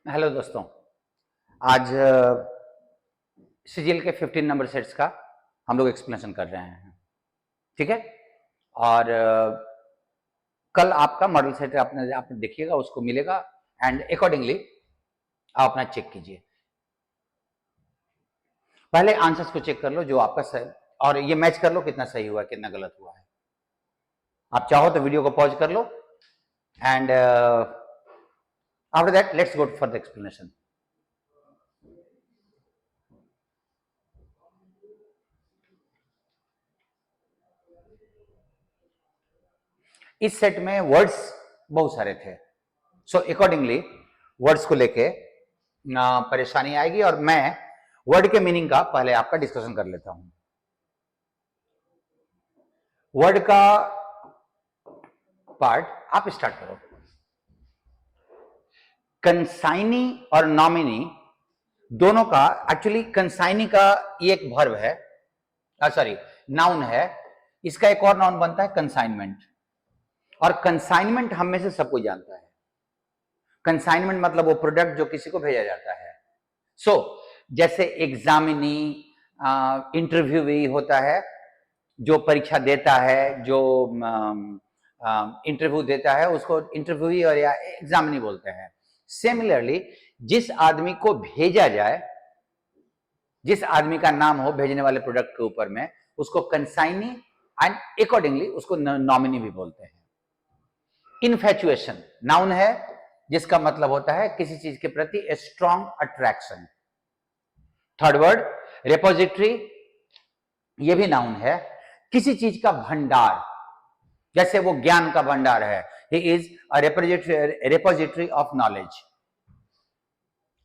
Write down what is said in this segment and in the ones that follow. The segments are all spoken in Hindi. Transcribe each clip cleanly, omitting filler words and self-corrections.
हेलो दोस्तों। आज सिजिल के 15 नंबर सेट्स का हम लोग एक्सप्लेनेशन कर रहे हैं। ठीक है। और कल आपका मॉडल सेट आपने देखिएगा, उसको मिलेगा एंड अकॉर्डिंगली आप अपना चेक कीजिए। पहले आंसर्स को चेक कर लो जो आपका सही, और ये मैच कर लो कितना सही हुआ कितना गलत हुआ है। आप चाहो तो वीडियो को पॉज कर लो and after that let's go for the explanation. इस सेट में वर्ड्स बहुत सारे थे, सो अकॉर्डिंगली वर्ड्स को लेके परेशानी आएगी, और मैं वर्ड के मीनिंग का पहले आपका डिस्कशन कर लेता हूं। वर्ड का पार्ट आप स्टार्ट करो। कंसाइनी और नॉमिनी दोनों का, एक्चुअली कंसाइनी का ये एक वर्ब है, सॉरी नाउन है, इसका एक और नाउन बनता है कंसाइनमेंट। और कंसाइनमेंट हम में से सब कोई जानता है। कंसाइनमेंट मतलब वो प्रोडक्ट जो किसी को भेजा जाता है। सो जैसे एग्जामिनी, इंटरव्यूवी होता है, जो परीक्षा देता है, जो इंटरव्यू देता है, उसको इंटरव्यूई और या एग्जामिनी बोलते हैं। सिमिलरली जिस आदमी को भेजा जाए, जिस आदमी का नाम हो भेजने वाले प्रोडक्ट के ऊपर में, उसको कंसाइनी एंड अकॉर्डिंगली उसको नॉमिनी भी बोलते हैं। इन्फैचुएशन नाउन है, जिसका मतलब होता है किसी चीज के प्रति a strong attraction. Third word repository, ये भी नाउन है, किसी चीज का भंडार, जैसे वो ज्ञान का भंडार है, he is a repository of knowledge.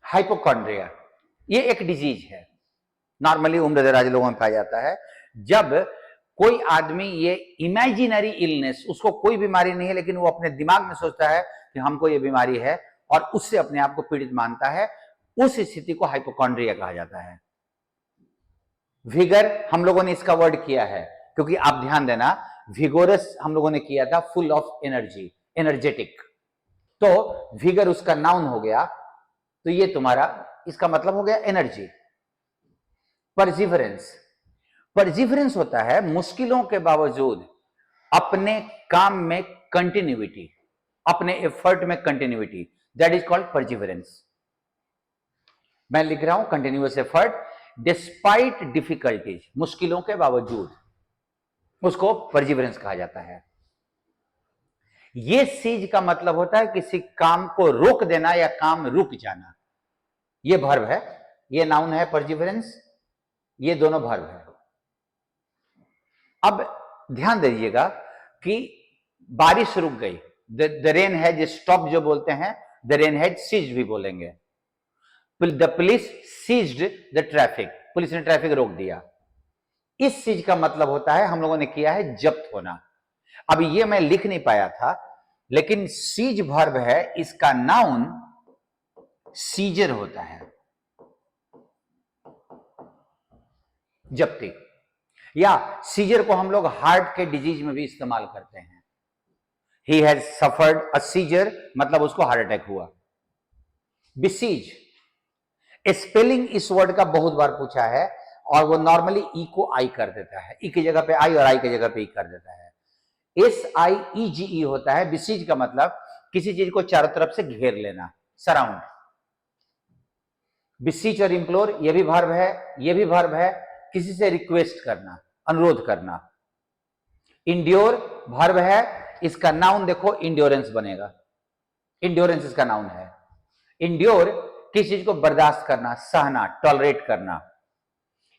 Hypochondria ये एक डिजीज है, नॉर्मली उम्रदराज लोगों में पाया जाता है। जब कोई आदमी ये इमेजिनरी इलनेस, उसको कोई बीमारी नहीं है लेकिन वो अपने दिमाग में सोचता है कि हमको ये बीमारी है और उससे अपने आप को पीड़ित मानता है, उस स्थिति को हाइपोकॉन्ड्रिया कहा जाता है। विगर हम लोगों ने इसका वर्ड किया है, क्योंकि आप ध्यान देना, विगोरस हम लोगों ने किया था फुल ऑफ एनर्जी, एनर्जेटिक, तो विगर उसका नाउन हो गया, तो ये तुम्हारा इसका मतलब हो गया एनर्जी। परसिवरेंस, परसिवरेंस होता है मुश्किलों के बावजूद अपने काम में कंटिन्यूटी, अपने एफर्ट में continuity, that is called perseverance. मैं लिख रहा हूं कंटिन्यूअस एफर्ट डिस्पाइट डिफिकल्टीज, मुश्किलों के बावजूद, उसको परसिवरेंस कहा जाता है। ये सीज का मतलब होता है किसी काम को रोक देना या काम रुक जाना, ये वर्ब है, ये नाउन है परसिवरेंस, ये दोनों वर्ब है। अब ध्यान दीजिएगा कि बारिश रुक गई, द रेन हैज स्टॉप जो बोलते हैं, द रेन हैज सीज्ड भी बोलेंगे। The police seized the traffic, police ने ट्रैफिक रोक दिया। इस चीज का मतलब होता है हम लोगों ने किया है जब्त होना। अब ये मैं लिख नहीं पाया था, लेकिन सीज वर्ब है, इसका नाउन सीजर होता है, जब्ती। या सीजर को हम लोग हार्ट के डिजीज में भी इस्तेमाल करते हैं। He has suffered a seizure, मतलब उसको हार्ट अटैक हुआ। बिसीज, स्पेलिंग इस वर्ड का बहुत बार पूछा है, और वो नॉर्मली ई को आई कर देता है, ई की जगह पे आई और आई की जगह पे ई कर देता है। SIEGE होता है। बिसीज का मतलब किसी चीज को चारों तरफ से घेर लेना, सराउंड। बिसीज और इंप्लोर ये भी वर्ब है, ये भी वर्ब है, किसी से रिक्वेस्ट करना, अनुरोध करना। इंड्योर वर्ब है, इसका नाउन देखो इंड्योरेंस बनेगा, इंड्योरेंस इसका नाउन है। इंड्योर किसी चीज को बर्दाश्त करना, सहना, टॉलरेट करना।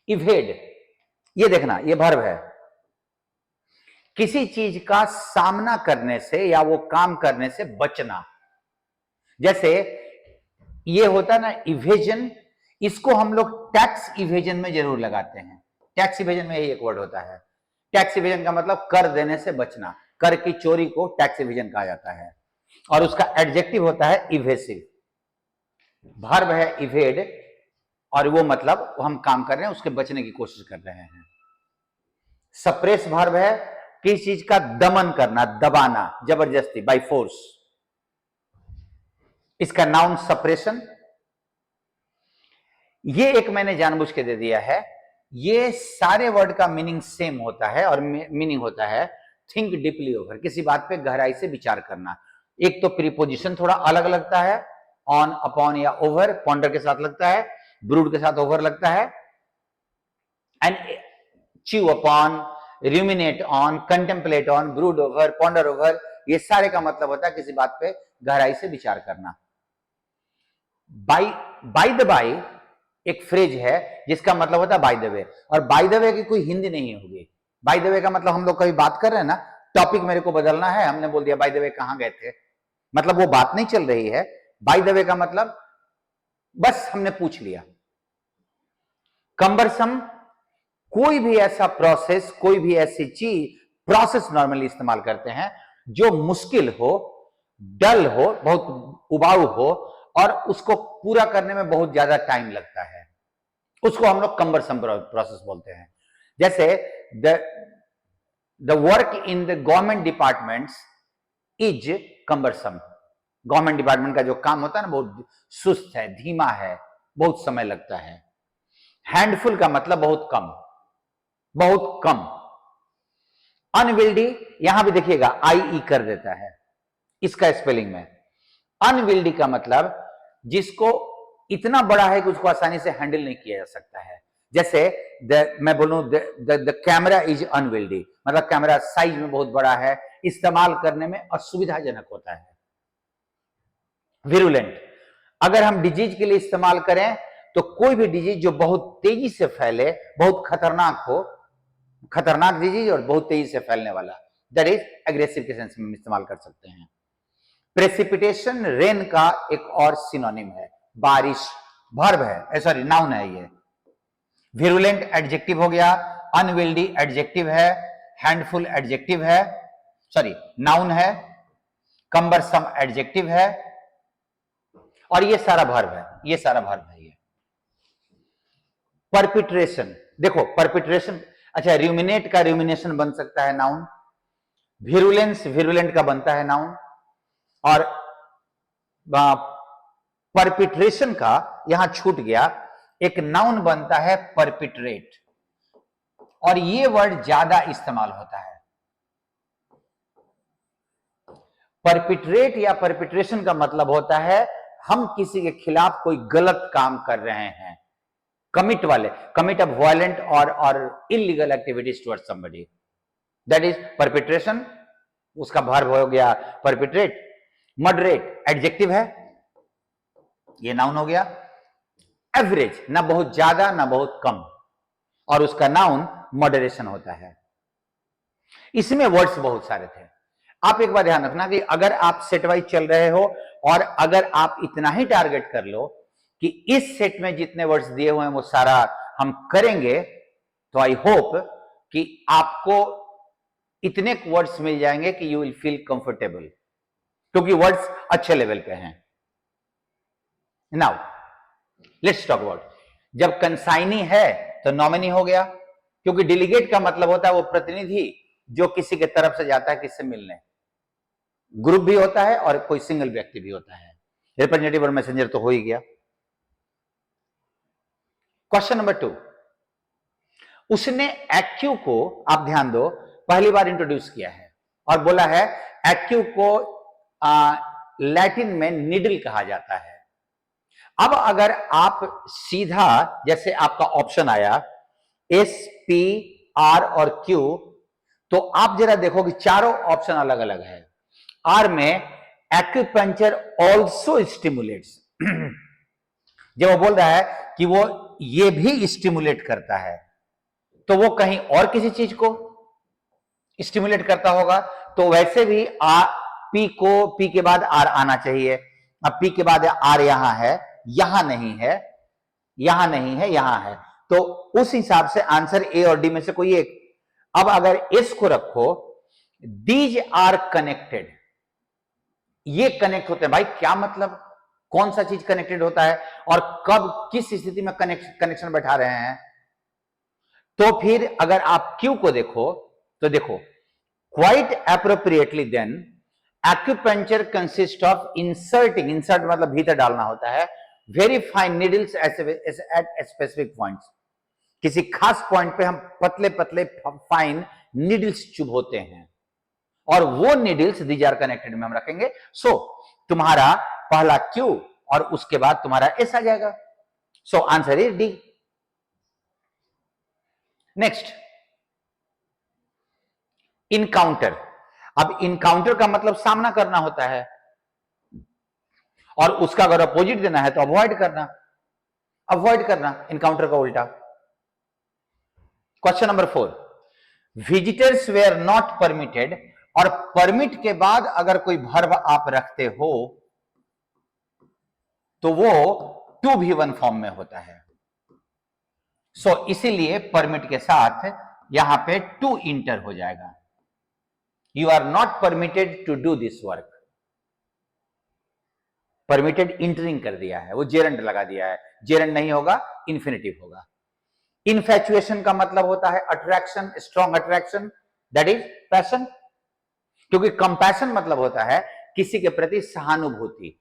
इवेड, ये देखना, ये वर्ब है, किसी चीज का सामना करने से या वो काम करने से बचना। जैसे ये होता है ना इवेजन, इसको हम लोग टैक्स इवेजन में जरूर लगाते हैं। टैक्स इवेजन में यही एक वर्ड होता है। टैक्स इवेजन का मतलब कर देने से बचना, कर की चोरी को टैक्स इवेजन कहा जाता है, और उसका एडजेक्टिव होता है इवेसिव। वर्ब है इवेड, और वो मतलब हम काम कर रहे हैं, उसके बचने की कोशिश कर रहे हैं। सप्रेस वर्ब है, किसी चीज का दमन करना, दबाना, जबरदस्ती, बाय फोर्स। इसका नाउन सप्रेशन। ये एक मैंने जानबूझ के दे दिया है। ये सारे वर्ड का मीनिंग सेम होता है और मीनिंग होता है थिंक डीपली ओवर, किसी बात पे गहराई से विचार करना। एक तो प्रीपोजिशन थोड़ा अलग लगता है, ऑन, अपॉन या ओवर, पॉन्डर के साथ लगता है, ब्रूड के साथ ओवर लगता है, and chew upon, ruminate on, contemplate on, brood over, ponder over, ये सारे का मतलब होता है किसी बात पे गहराई से विचार करना। बाय द बाय एक फ्रेज है जिसका मतलब होता है बाय द वे, और बाय द वे की कोई हिंदी नहीं होगी। बाय द वे का मतलब हम लोग कभी बात कर रहे हैं ना, टॉपिक मेरे को बदलना है, हमने बोल दिया बाय द वे कहां गए थे, मतलब वो बात नहीं चल रही है। बाय द वे का मतलब बस हमने पूछ लिया। कम्बरसम, कोई भी ऐसा प्रोसेस, कोई भी ऐसी चीज, प्रोसेस नॉर्मली इस्तेमाल करते हैं जो मुश्किल हो, डल हो, बहुत उबाऊ हो और उसको पूरा करने में बहुत ज्यादा टाइम लगता है, उसको हम लोग कम्बरसम प्रोसेस बोलते हैं। जैसे the work in the government departments is cumbersome. Government department का जो काम होता है ना, बहुत सुस्त है, धीमा है, बहुत समय लगता है। हैंडफुल का मतलब बहुत कम, बहुत कम। अनविल्डी, यहां भी देखिएगा आई कर देता है इसका स्पेलिंग में। अनविल्डी का मतलब जिसको इतना बड़ा है कि उसको आसानी से हैंडल नहीं किया जा सकता है। जैसे मैं बोलूं द कैमरा इज अनविल्डी, मतलब कैमरा साइज में बहुत बड़ा है, इस्तेमाल करने में असुविधाजनक होता है। विरुलेंट, अगर हम डिजीज के लिए इस्तेमाल करें तो कोई भी डिजीज जो बहुत तेजी से फैले, बहुत खतरनाक हो, खतरनाक डिजीज और बहुत तेजी से फैलने वाला, दैट इज एग्रेसिव के सेंस में इस्तेमाल कर सकते हैं। प्रेसिपिटेशन रेन का एक और सिनोनिम है, बारिश, वर्ब है, सॉरी नाउन है ये। विरुलेंट एडजेक्टिव हो गया, अनविल्डी एडजेक्टिव है, हैंडफुल एडजेक्टिव है, सॉरी नाउन है, कम्बरसम एडजेक्टिव है, और ये सारा वर्ब है, ये सारा वर्ब है ये। परपिट्रेशन, देखो परपिट्रेशन, अच्छा र्यूमिनेट का र्यूमिनेशन बन सकता है नाउन, विरुलेंस विरुलेंट का बनता है नाउन, और परपिट्रेशन का यहां छूट गया, एक नाउन बनता है परपिट्रेट, और ये वर्ड ज्यादा इस्तेमाल होता है। परपिट्रेट या परपिट्रेशन का मतलब होता है हम किसी के खिलाफ कोई गलत काम कर रहे हैं, कमिट वाले, कमिट ऑफ वायलेंट और illegal activities towards somebody, that is perpetration. उसका वर्ब हो गया परपिट्रेट। मॉडरेट एडजेक्टिव है, ये नाउन हो गया। एवरेज, ना बहुत ज्यादा ना बहुत कम, और उसका नाउन मॉडरेशन होता है। इसमें वर्ड्स बहुत सारे थे। आप एक बार ध्यान रखना कि अगर आप सेट वाइज चल रहे हो और अगर आप इतना ही टारगेट कर लो कि इस सेट में जितने वर्ड्स दिए हुए हैं वो सारा हम करेंगे, तो आई होप कि आपको इतने वर्ड्स मिल जाएंगे कि यू विल फील कंफर्टेबल, क्योंकि वर्ड्स अच्छे लेवल पे हैं। नाउ लेट्स टॉक अबाउट, जब कंसाइनी है तो नॉमिनी हो गया, क्योंकि डेलीगेट का मतलब होता है वो प्रतिनिधि जो किसी के तरफ से जाता है किससे मिलने, ग्रुप भी होता है और कोई सिंगल व्यक्ति भी होता है। रिप्रेजेंटेटिव और मैसेंजर तो हो ही गया। क्वेश्चन नंबर 2, उसने एक्यू को, आप ध्यान दो, पहली बार इंट्रोड्यूस किया है और बोला है एक्यू को लैटिन में निडल कहा जाता है। अब अगर आप सीधा, जैसे आपका ऑप्शन आया एस, पी, आर और क्यू, तो आप जरा देखो कि चारों ऑप्शन अलग अलग है। आर में एक्यूपंक्चर ऑल्सो स्टिमुलेट्स, जब वो बोल रहा है कि वो ये भी स्टिमुलेट करता है, तो वो कहीं और किसी चीज को स्टिमुलेट करता होगा, तो वैसे भी पी को, पी के बाद आर आना चाहिए। अब पी के बाद आर यहां है, यहां नहीं है, यहां नहीं है, यहां है, तो उस हिसाब से आंसर ए और डी में से कोई एक। अब अगर एस को रखो, दीज आर कनेक्टेड, ये कनेक्ट होते हैं। भाई क्या मतलब, कौन सा चीज कनेक्टेड होता है और कब किस स्थिति में कनेक्शन बैठा रहे हैं? तो फिर अगर आप क्यू को देखो तो देखो, quite appropriately then acupuncture consist of inserting, insert मतलब भीतर डालना होता है, very fine needles at specific points, किसी खास पॉइंट पे हम पतले पतले फाइन नीडल्स चुभोते हैं और वो नीडल्स दीज आर कनेक्टेड में हम रखेंगे। सो तुम्हारा पहला क्यू और उसके बाद तुम्हारा एस आ जाएगा। So answer is D. Next, encounter. अब इनकाउंटर का मतलब सामना करना होता है और उसका अगर अपोजिट देना है तो अवॉइड करना, अवॉइड करना इनकाउंटर का उल्टा। Question number 4, visitors were not permitted, और परमिट के बाद अगर कोई वर्ब आप रखते हो तो वो टू भी वन फॉर्म में होता है। सो इसीलिए परमिट के साथ यहां पे टू इंटर हो जाएगा। You are not permitted to do this work, permitted entering कर दिया है, वो जेरेंड लगा दिया है, जेरेंड नहीं होगा इंफिनिटिव होगा। इनफैचुएशन का मतलब होता है attraction, strong attraction, that is passion, क्योंकि कंपैशन मतलब होता है किसी के प्रति सहानुभूति,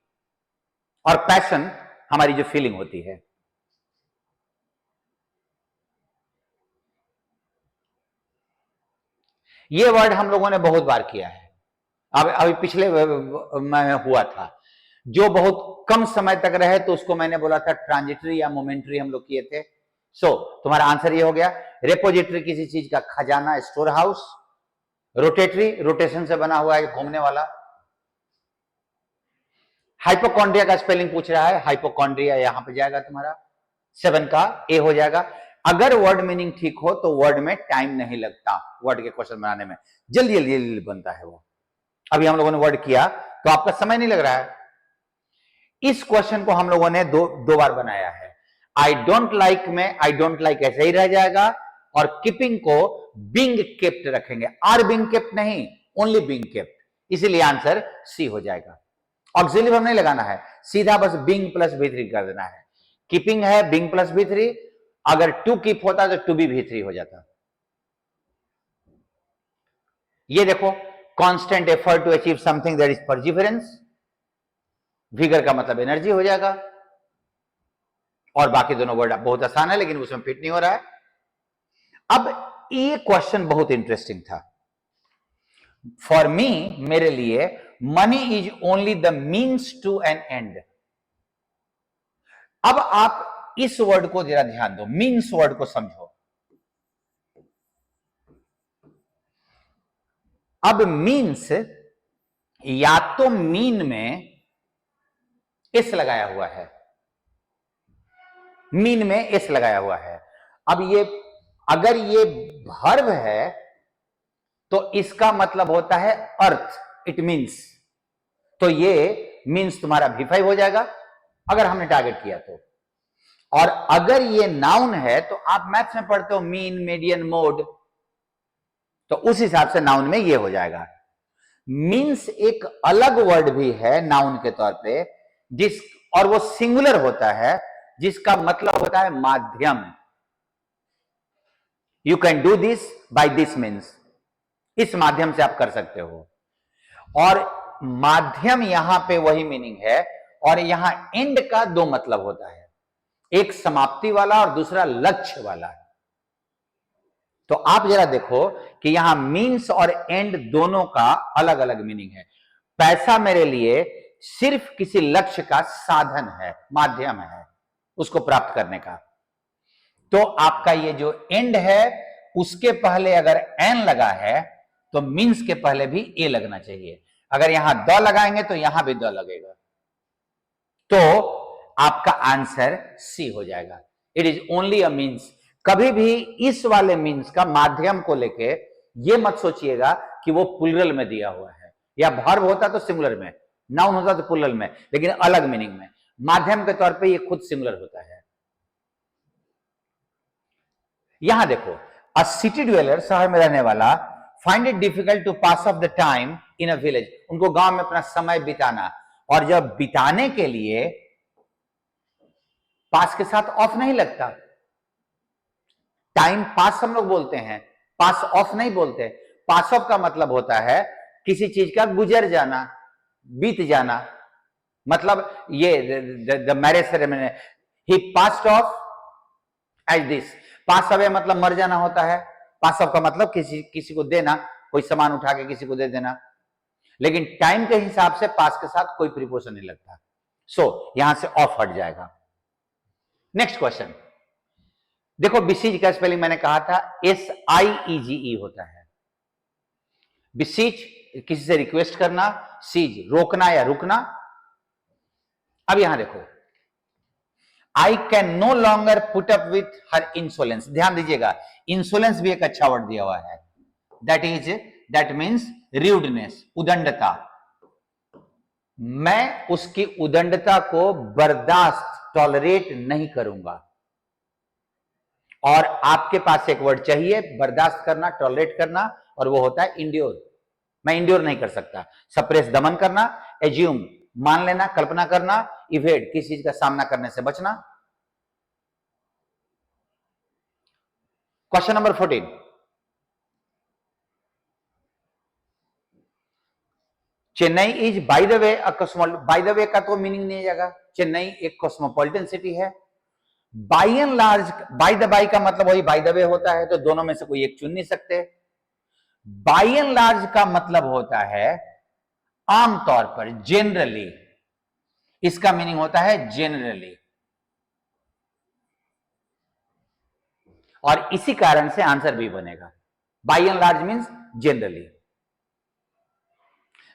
और पैशन हमारी जो फीलिंग होती है। ये वर्ड हम लोगों ने बहुत बार किया है, अब अभी पिछले में हुआ था, जो बहुत कम समय तक रहे तो उसको मैंने बोला था ट्रांजिटरी या मोमेंटरी हम लोग किए थे। सो तुम्हारा आंसर ये हो गया। रेपोजिटरी किसी चीज का खजाना, स्टोर हाउस। रोटेटरी रोटेशन से बना हुआ है, घूमने वाला। हाइपोकॉन्ड्रिया का स्पेलिंग पूछ रहा है, हाइपोकॉन्ड्रिया यहां पे जाएगा तुम्हारा 7 का ए हो जाएगा। अगर वर्ड मीनिंग ठीक हो तो वर्ड में टाइम नहीं लगता, वर्ड के क्वेश्चन बनाने में जल्दी जल्दी जल्दी बनता है वो। अभी हम लोगों ने वर्ड किया तो आपका समय नहीं लग रहा है। इस क्वेश्चन को हम लोगों ने दो बार बनाया है। आई डोंट लाइक में आई डोंट लाइक ऐसे ही रह जाएगा, और कीपिंग को बीइंग केप्ट रखेंगे, आर बीइंग केप्ट नहीं, ओनली बीइंग केप्ट, इसीलिए आंसर सी हो जाएगा। ऑक्सिलरी वर्ब नहीं लगाना है, सीधा बस बीइंग प्लस V3 कर देना है। कीपिंग है बीइंग प्लस V3, अगर टू कीप होता तो टू बी V3 हो जाता। ये देखो, constant effort to achieve something that is perseverance, vigour का मतलब एनर्जी हो जाएगा, और बाकी दोनों वर्ड बहुत आसान है लेकिन उसमें फिट नहीं हो रहा है। अब ये क्वेश्चन बहुत इंटरेस्टिंग था फॉर मी, मेरे लिए। Money is only the means to an end. अब आप इस वर्ड को जरा ध्यान दो, मीन्स वर्ड को समझो। अब मीन्स, या तो मीन में एस लगाया हुआ है, मीन में एस लगाया हुआ है। अब ये अगर ये वर्ब है तो इसका मतलब होता है अर्थ, इट मीन्स, तो ये मीन्स तुम्हारा V5 हो जाएगा अगर हमने टारगेट किया तो। और अगर ये नाउन है तो आप मैथ्स में पढ़ते हो मीन, मीडियन, मोड, तो उस हिसाब से नाउन में ये हो जाएगा। मीन्स एक अलग वर्ड भी है नाउन के तौर पे, जिस और वो सिंगुलर होता है, जिसका मतलब होता है माध्यम। You can do this by this means, इस माध्यम से आप कर सकते हो। और माध्यम यहां पे वही मीनिंग है, और यहां एंड का दो मतलब होता है, एक समाप्ति वाला और दूसरा लक्ष्य वाला। तो आप जरा देखो कि यहां मीन्स और एंड दोनों का अलग अलग मीनिंग है। पैसा मेरे लिए सिर्फ किसी लक्ष्य का साधन है, माध्यम है उसको प्राप्त करने का। तो आपका ये जो एंड है उसके पहले अगर एन लगा है तो मीन्स के पहले भी ए लगना चाहिए। अगर यहां द लगाएंगे तो यहां भी द लगेगा, तो आपका आंसर सी हो जाएगा। It is only a means. कभी भी इस वाले मीन्स का माध्यम को लेके ये मत सोचिएगा कि वो प्लुरल में दिया हुआ है, या वर्ब होता तो सिंगुलर में, नाउन होता तो प्लुरल में, लेकिन अलग मीनिंग में। माध्यम के तौर पे ये खुद सिंगुलर होता है। यहां देखो, अ सिटी ड्वेलर, शहर में रहने वाला, find it difficult to pass off the time in a village, उनको गांव में अपना समय बिताना, और जब बिताने के लिए पास के साथ ऑफ नहीं लगता। टाइम पास हम लोग बोलते हैं, पास ऑफ नहीं बोलते। पास ऑफ का मतलब होता है किसी चीज का गुजर जाना, बीत जाना। मतलब ये the marriage ceremony, he passed off as this. Pass away मतलब मर जाना होता है। पास ऑफ का मतलब किसी को देना, कोई सामान उठा के किसी को दे देना। लेकिन टाइम के हिसाब से पास के साथ कोई प्रीपोजिशन नहीं लगता। सो यहां से ऑफ हट जाएगा। नेक्स्ट क्वेश्चन देखो, बिसीज का स्पेलिंग मैंने कहा था SIEGE होता है। बिसीज किसी से रिक्वेस्ट करना, सीज रोकना या रुकना। अब यहां देखो, I can no longer put up with her insolence. ध्यान दीजिएगा, इंसोलेंस भी एक अच्छा वर्ड दिया हुआ है। दैट मीन्स र्यूडनेस, उदंडता। मैं उसकी उदंडता को बर्दाश्त, टॉलरेट नहीं करूंगा। और आपके पास एक वर्ड चाहिए, बर्दाश्त करना, टॉलरेट करना, और वो होता है इंड्योर। मैं इंड्योर नहीं कर सकता। सप्रेस दमन करना, एज्यूम मान लेना, कल्पना करना, इवेड किसी चीज का सामना करने से बचना। Question number 14, Chennai is by the way a cosmopolitan. By the way का तो मीनिंग नहीं जाएगा। चेन्नई एक कॉस्मोपॉलिटन सिटी है। By and large, by the by का मतलब वही बाय द वे होता है, तो दोनों में से कोई एक चुन नहीं सकते। बाय एंड लार्ज का मतलब होता है आमतौर पर, जनरली। इसका मीनिंग होता है जनरली, और इसी कारण से आंसर भी बनेगा। By and large means generally.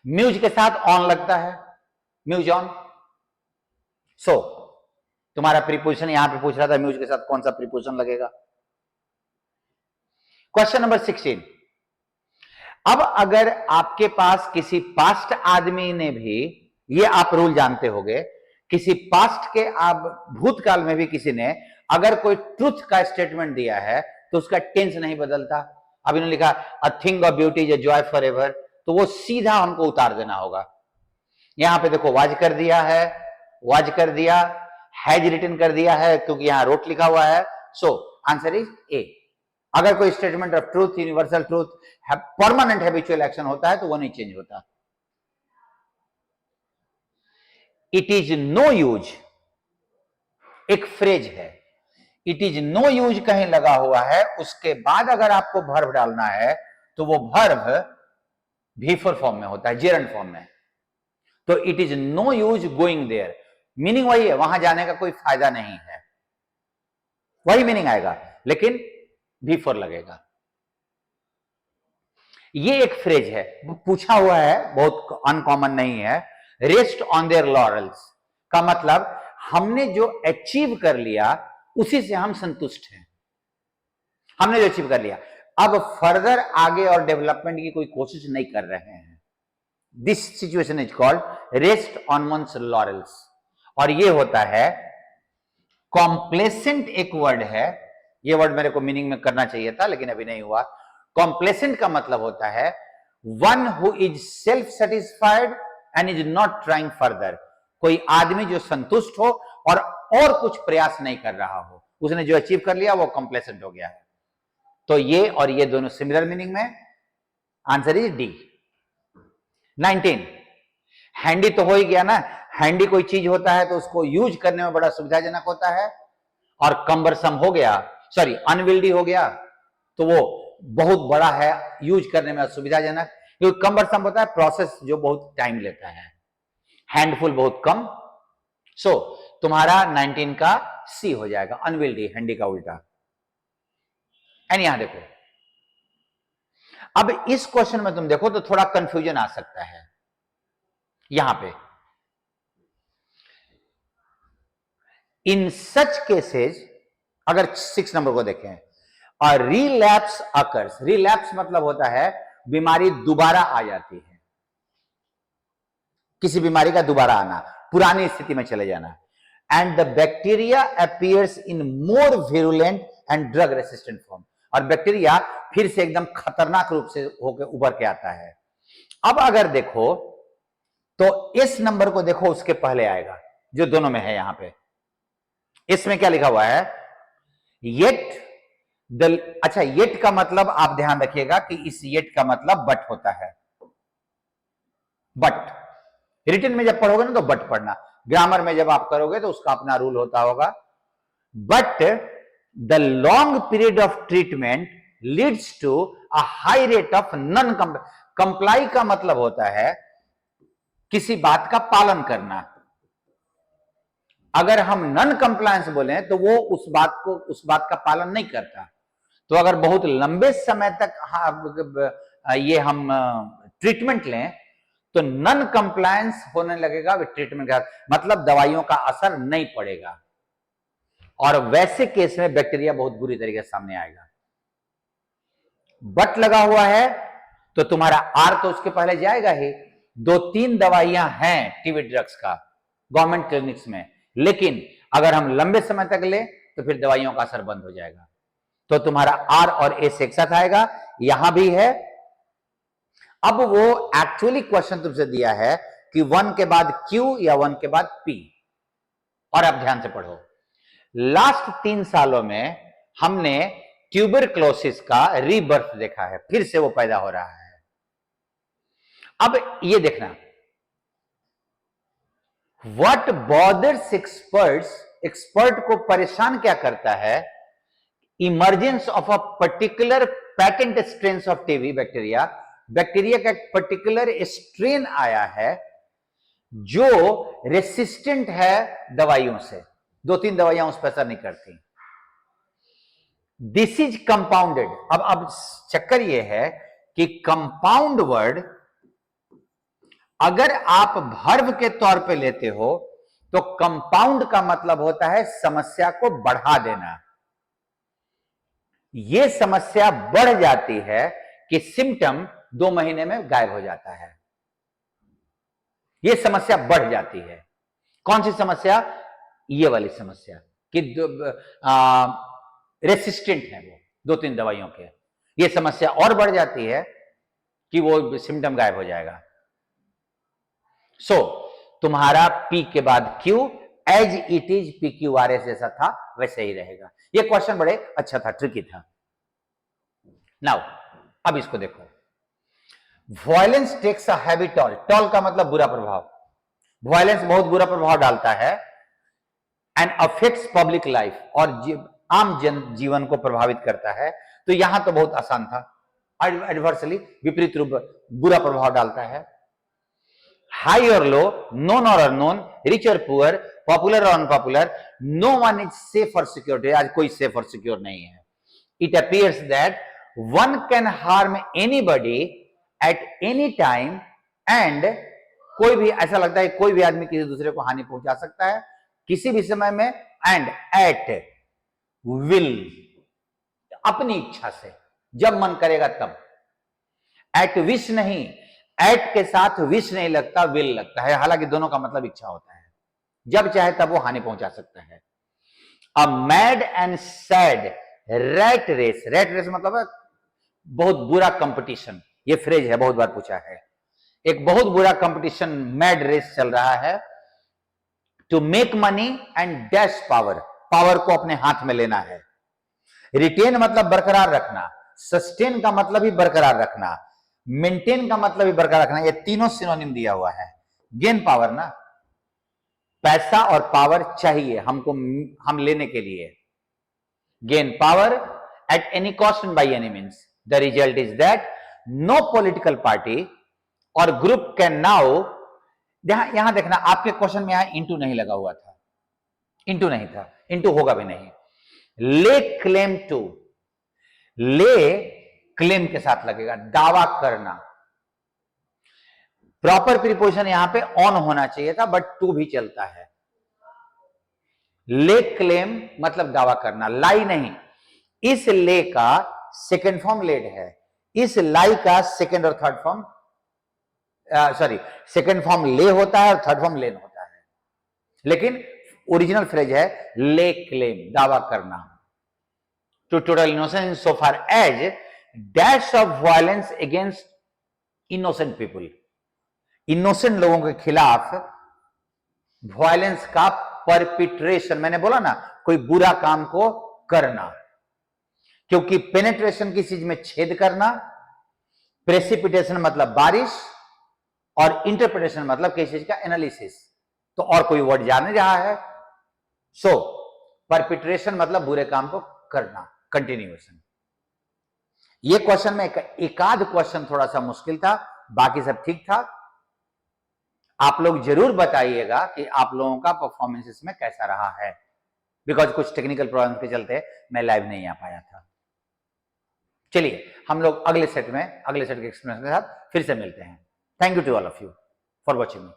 Muse के साथ ऑन लगता है, म्यूज ऑन। सो तुम्हारा प्रीपोजिशन यहां पे पूछ रहा था, म्यूज के साथ कौन सा प्रीपोजिशन लगेगा। क्वेश्चन नंबर 16, अब अगर आपके पास किसी पास्ट आदमी ने भी, ये आप रूल जानते होंगे, किसी पास्ट के आप भूतकाल में भी किसी ने अगर कोई ट्रुथ का स्टेटमेंट दिया है तो उसका टेंस नहीं बदलता। अब इन्होंने लिखा a thing of beauty is a joy for ever, तो वो सीधा हमको उतार देना होगा। यहां पे देखो वाज कर दिया है, वाज कर दिया, हैज रिटन कर दिया है, क्योंकि यहां रोट लिखा हुआ है। So answer is a. अगर कोई statement of truth, universal truth, permanent habitual action होता है तो वो नहीं चेंज होता। इट इज नो यूज एक फ्रेज है। इट इज नो यूज कहीं लगा हुआ है, उसके बाद अगर आपको वर्ब डालना है तो वो वर्ब भी4 फॉर्म में होता है, जेरंड फॉर्म में। तो it is no use going there, meaning वही है, वहां जाने का कोई फायदा नहीं है, वही मीनिंग आएगा, लेकिन भी4 लगेगा। ये एक फ्रेज है, पूछा हुआ है, बहुत अनकॉमन नहीं है। रेस्ट ऑन देयर लॉरल्स का मतलब हमने जो अचीव कर लिया उसी से हम संतुष्ट हैं। हमने जो अचीव कर लिया, अब फर्दर आगे और डेवलपमेंट की कोई कोशिश नहीं कर रहे हैं। This situation is called rest on one's laurels. और ये होता है कॉम्प्लेसेंट, एक वर्ड है, ये वर्ड मेरे को मीनिंग में करना चाहिए था लेकिन अभी नहीं हुआ। कॉम्प्लेसेंट का मतलब होता है one who is self satisfied and is not trying further. कोई आदमी जो संतुष्ट हो और कुछ प्रयास नहीं कर रहा हो, उसने जो अचीव कर लिया वो कॉम्प्लेसेंट हो गया है। तो ये और ये दोनों सिमिलर मीनिंग में, आंसर इज डी। 19, हैंडी तो हो ही गया ना। हैंडी कोई चीज होता है तो उसको यूज करने में बड़ा सुविधाजनक होता है, और कम्बरसम हो गया, सॉरी अनविल्डी हो गया तो वो बहुत बड़ा है, यूज करने में सुविधाजनक। क्योंकि कम्बरसम होता है प्रोसेस जो बहुत टाइम लेता है, हैंडफुल बहुत कम। सो तुम्हारा 19 का सी हो जाएगा, अनविल्डी, हैंडी का उल्टा। एंड यहां देखो, अब इस क्वेश्चन में तुम देखो तो थोड़ा कंफ्यूजन आ सकता है। यहां पे इन सच केसेस, अगर 6 नंबर को देखें, और रिलैप्स अकर्स, रिलैप्स मतलब होता है बीमारी दोबारा आ जाती है, किसी बीमारी का दोबारा आना, पुरानी स्थिति में चले जाना। And the bacteria appears in more virulent and drug resistant form, और बैक्टीरिया फिर से एकदम खतरनाक रूप से होकर उभर के आता है। अब अगर देखो तो इस नंबर को देखो, उसके पहले आएगा जो दोनों में है। यहां पे इसमें क्या लिखा हुआ है, येट द, अच्छा येट का मतलब आप ध्यान रखिएगा कि इस येट का मतलब बट होता है। बट रिटन में जब पढ़ोगे ना तो बट पढ़ना, ग्रामर में जब आप करोगे तो उसका अपना रूल होता होगा। But the long period of treatment leads to a high rate of non comply का मतलब होता है किसी बात का पालन करना। अगर हम नॉन कंप्लायंस बोले तो वो उस बात का पालन नहीं करता। तो अगर बहुत लंबे समय तक ये हम ट्रीटमेंट लें तो नॉन कंप्लायंस होने लगेगा ट्रीटमेंट का, मतलब दवाइयों का असर नहीं पड़ेगा, और वैसे केस में बैक्टीरिया बहुत बुरी तरीके से सामने आएगा। बट लगा हुआ है तो तुम्हारा आर तो उसके पहले जाएगा ही। 2-3 दवाइयां हैं टीबी ड्रग्स का गवर्नमेंट क्लिनिक्स में, लेकिन अगर हम लंबे समय तक ले तो फिर दवाइयों का असर बंद हो जाएगा। तो तुम्हारा आर और एस एक साथ आएगा, यहां भी है। अब वो एक्चुअली क्वेश्चन तुमसे दिया है कि 1 के बाद क्यू या 1 के बाद पी, और अब ध्यान से पढ़ो। लास्ट 3 सालों में हमने ट्यूबरक्लोसिस का रीबर्थ देखा है, फिर से वो पैदा हो रहा है। अब ये देखना, व्हाट बॉदर्स एक्सपर्ट को परेशान क्या करता है, emergence of a particular patent strain of TB bacteria का एक पर्टिकुलर स्ट्रेन आया है जो रेसिस्टेंट है दवाइयों से। 2-3 दवाइयां उस पर असर नहीं करती। This is compounded. अब चक्कर यह है कि कंपाउंड वर्ड अगर आप वर्ब के तौर पे लेते हो तो कंपाउंड का मतलब होता है समस्या को बढ़ा देना। यह समस्या बढ़ जाती है कि सिम्टम 2 महीने में गायब हो जाता है। यह समस्या बढ़ जाती है। कौन सी समस्या? ये वाली समस्या कि रेसिस्टेंट है वो 2-3 दवाइयों के। यह समस्या और बढ़ जाती है कि वो सिम्टम गायब हो जाएगा। तुम्हारा पी के बाद Q as it is PQRS जैसा था वैसे ही रहेगा। यह क्वेश्चन बड़े अच्छा था, ट्रिकी था। नाउ अब इसको देखो, violence takes a heavy toll. Toll का मतलब बुरा प्रभाव। वायलेंस बहुत बुरा प्रभाव डालता है एंड अफेक्ट्स पब्लिक लाइफ, और आम जन जीवन को प्रभावित करता है। तो यहां तो बहुत आसान था, एडवर्सली विपरीत रूप बुरा प्रभाव डालता है। हाई और लो, नोन और अननोन, रिच और पुअर, पॉपुलर और unpopular, no one is safe और सिक्योर। आज कोई सेफ और सिक्योर नहीं है। It appears that one can harm anybody at any time, and कोई भी, ऐसा लगता है कोई भी आदमी किसी दूसरे को हानि पहुंचा सकता है किसी भी समय में, एंड एट विल, अपनी इच्छा से, जब मन करेगा तब। एट विश नहीं, एट के साथ विश नहीं लगता, विल लगता है, हालांकि दोनों का मतलब इच्छा होता है। जब चाहे तब वो हानि पहुंचा सकता है। A mad and sad rat race. Rat race मतलब है बहुत बुरा कंपटीशन। ये फ्रेज है, बहुत बार पूछा है। एक बहुत बुरा कंपटीशन, मैड रेस चल रहा है। To make money and dash power, power को अपने हाथ में लेना है। रिटेन मतलब बरकरार रखना, सस्टेन का मतलब ही बरकरार रखना, मेंटेन का मतलब ही बरकरार रखना। ये तीनों सिनोनिम दिया हुआ है। गेन पावर ना, पैसा और पावर चाहिए हमको, हम लेने के लिए। Gain power at any cost and by any means. The result is that no political party और ग्रुप कैन नाउ, यहां देखना आपके क्वेश्चन में यहां इंटू नहीं लगा हुआ था, इंटू नहीं था, इंटू होगा भी नहीं। ले क्लेम टू, ले क्लेम के साथ लगेगा, दावा करना। प्रॉपर प्रीपोजिशन यहां पे ऑन होना चाहिए था, बट टू भी चलता है। ले क्लेम मतलब दावा करना, लाई नहीं। इस ले का सेकेंड फॉर्म लेड है, इस लाई का सेकेंड और third form, sorry, second form ले होता है और थर्ड फॉर्म लेन होता है, लेकिन ओरिजिनल फ्रेज है ले क्लेम, दावा करना। To total innocence so far as dash of violence against innocent people. Innocent लोगों के खिलाफ वायलेंस का परपिट्रेशन, मैंने बोला ना, कोई बुरा काम को करना, क्योंकि पेनेट्रेशन किसी चीज में छेद करना, प्रेसिपिटेशन मतलब बारिश, और इंटरप्रिटेशन मतलब किसी चीज का एनालिसिस। तो और कोई वर्ड जान नहीं रहा है। सो परपिट्रेशन मतलब बुरे काम को करना, कंटिन्यूएशन। ये क्वेश्चन में एक आध क्वेश्चन थोड़ा सा मुश्किल था, बाकी सब ठीक था। आप लोग जरूर बताइएगा कि आप लोगों का परफॉर्मेंस इसमें कैसा रहा है, बिकॉज कुछ टेक्निकल प्रॉब्लम के चलते मैं लाइव नहीं आ पाया था। चलिए हम लोग अगले सेट के एक्सपीरियंस के साथ फिर से मिलते हैं। Thank you to all of you for watching me.